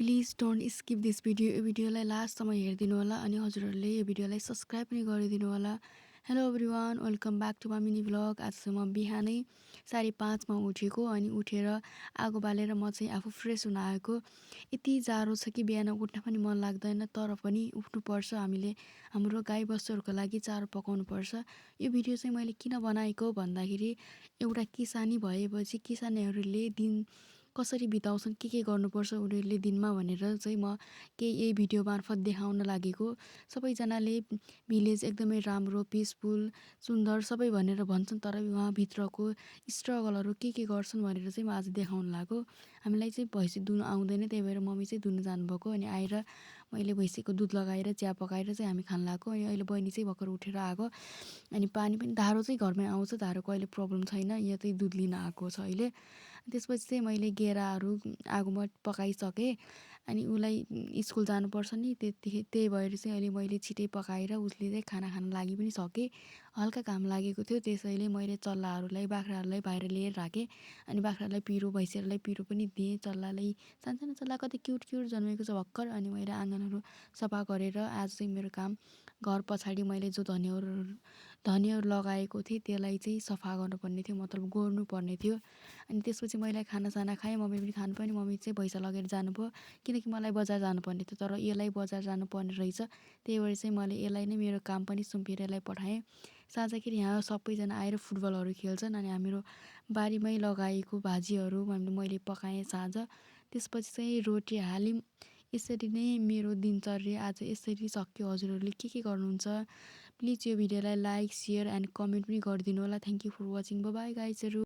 Please don't skip this video. यो भिडियोलाई लास्टसम्म हेरिदिनु होला अनि हजुरहरूले यो भिडियोलाई सब्सक्राइब पनि गरिदिनु होला। Hello everyone, welcome back to my mini vlog. आज चाहिँ म बिहानै 5:30मा उठेको अनि उठेर आगो बालेर म चाहिँ आफू फ्रेस हुन आएको। यति जाडो छ कि बिहान उठ्न पनि मन लाग्दैन, तर पनि उठ्नुपर्छ। हामीले हाम्रो गाईबस्तुहरूको लागि चारो पकाउनुपर्छ। यो भिडियो चाहिँ मैले किन बनाएको भन्दाखेरि एउटा किसानी भएपछि किसानहरूले दिन कसरी बिताउँछन्, के गर्नुपर्छ उनीहरूले दिनमा भनेर चाहिँ म यही भिडियो मार्फत देखाउन लागेको। सबैजनाले भिलेज एकदमै राम्रो, पिसफुल, सुन्दर सबै भनेर भन्छन्, तर उहाँभित्रको स्ट्रगलहरू के गर्छन् भनेर चाहिँ म आज देखाउन लागेको। हामीलाई चाहिँ भैँसी दुहुनु आउँदैन, त्यही भएर मम्मी चाहिँ दुहुनु जानुभएको। अनि आएर मैले भैँसीको दुध लगाएर चिया पकाएर चाहिँ हामी खान लागेको। अनि अहिले बहिनी चाहिँ भर्खर उठेर आएको। अनि पानी पनि धारो चाहिँ घरमै आउँछ, धारोको अहिले प्रब्लम छैन, यहाँ चाहिँ दुध लिन आएको छ अहिले। त्यसपछि चाहिँ मैले गेराहरू आगोमा पकाइसकेँ। अनि उसलाई स्कुल जानुपर्छ नि, त्यही भएर चाहिँ अहिले मैले छिटै पकाएर उसले चाहिँ खाना खान लागि पनि सकेँ। हल्का घाम लागेको थियो, त्यसैले मैले चल्लाहरूलाई बाख्राहरूलाई बाहिर लिएर राखेँ। अनि बाख्रालाई पिरो, भैँसीहरूलाई पिरो पनि दिएँ। चल्लालाई, सानसानो चल्ला कति क्युट जन्मेको छ भर्खर। अनि मैले आँगनहरू सफा गरेर आज चाहिँ मेरो काम घर पछाडि मैले जो धनियाँहरू लगाएको थिएँ त्यसलाई चाहिँ सफा गर्नुपर्ने थियो, मतलब गोड्नुपर्ने थियो। अनि त्यसपछि मैले खानासाना खाएँ, मम्मी पनि खानु पर्ने। मम्मी चाहिँ भैँसा लगेर जानुभयो किनकि मलाई बजार जानुपर्ने थियो, तर यसलाई बजार जानुपर्ने रहेछ। त्यही भएर चाहिँ मैले यसलाई नै मेरो काम पनि सुम्पिएर यसलाई पठाएँ। साँझखेरि यहाँ सबैजना आएर फुटबलहरू खेल्छन् अनि हाम्रो बारीमै लगाएको भाजीहरू मैले पकाएँ साँझ। त्यसपछि चाहिँ रोटी हाल्यौँ। यसरी नै मेरो दिनचर्या आज यसरी सक्यो। हजुरहरूले के गर्नुहुन्छ प्लिज यो भिडियोलाई लाइक, सेयर एन्ड कमेन्ट पनि गरिदिनु होला। Thank you for watching. Bye bye गाइजहरू।